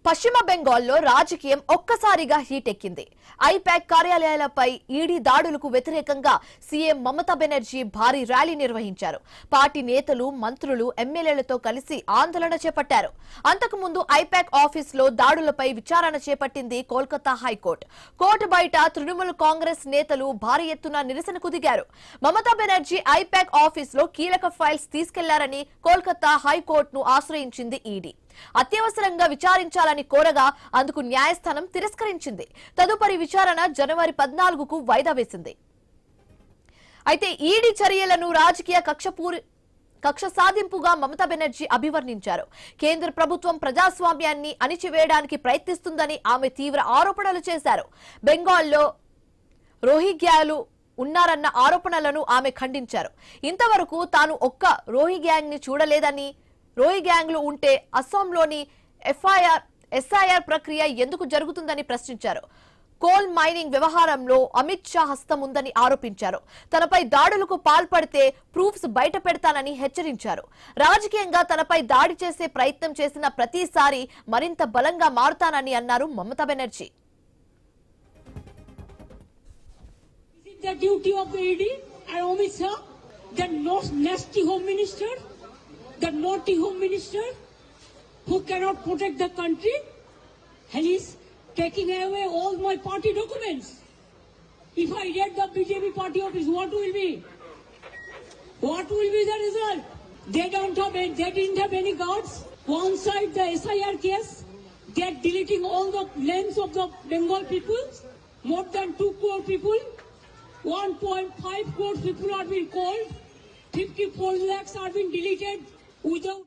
పశ్చిమ బెంగాల్లో రాజకీయం ఒక్కసారిగా హీట్ ఎక్కింది. ఐపాక్ కార్యాలయాలపై ఈడీ దాడులకు వ్యతిరేకంగా సీఎం మమతా బెనర్జీ భారీ ర్యాలీ నిర్వహించారు. పార్టీ నేతలు, మంత్రులు, ఎమ్మెల్యేలతో కలిసి ఆందోళన చేపట్టారు. అంతకుముందు ఐపాక్ ఆఫీసులో దాడులపై విచారణ చేపట్టింది కోల్కతా హైకోర్టు. కోర్టు బయట తృణమూల్ కాంగ్రెస్ నేతలు భారీ ఎత్తున నిరసనకు దిగారు. మమతా బెనర్జీ ఐపాక్ ఆఫీసులో కీలక ఫైల్స్ తీసుకెళ్లారని కోల్కతా హైకోర్టును ఆశ్రయించింది ఈడీ. అత్యవసరంగా విచారించాలని కోరగా అందుకు న్యాయస్థానం తిరస్కరించింది. తదుపరి విచారణ జనవరి 14కు వాయిదా వేసింది. అయితే ఈడీ చర్యలను రాజకీయ కక్ష సాధింపుగా మమతా బెనర్జీ అభివర్ణించారు. కేంద్ర ప్రభుత్వం ప్రజాస్వామ్యాన్ని అణిచివేయడానికి ప్రయత్నిస్తుందని ఆమె తీవ్ర ఆరోపణలు చేశారు. బెంగాల్లో రోహింగ్యాలు ఉన్నారన్న ఆరోపణలను ఆమె ఖండించారు. ఇంతవరకు తాను ఒక్క రోహింగ్యాంగ్ ని చూడలేదని, రోహింగ్యాంగ్లు ఉంటే అస్సాంలోని ఎస్ఐఆర్ ప్రక్రియ ఎందుకు జరుగుతుందని ప్రశ్నించారు. కోల్ మైనింగ్ వ్యవహారంలో అమిత్ షా హస్తం ఉందని ఆరోపించారు. తనపై దాడులకు పాల్పడితే ప్రూఫ్స్ బయట పెడతానని హెచ్చరించారు. రాజకీయంగా తనపై దాడి చేసే ప్రయత్నం చేసిన ప్రతిసారి మరింత బలంగా మారుతానని అన్నారు Mamata Banerjee. The duty of the ED and Amit Shah, the nasty home minister, the naughty home minister who cannot protect the country, and he's taking away all my party documents. If I get the BJP party office, what will be? What will be the result? They didn't have any guards. One side the SIR case, they're deleting all the names of the Bengal people, more than 2 crore people. 1.5 crore people are being called, 54 lakhs are being deleted without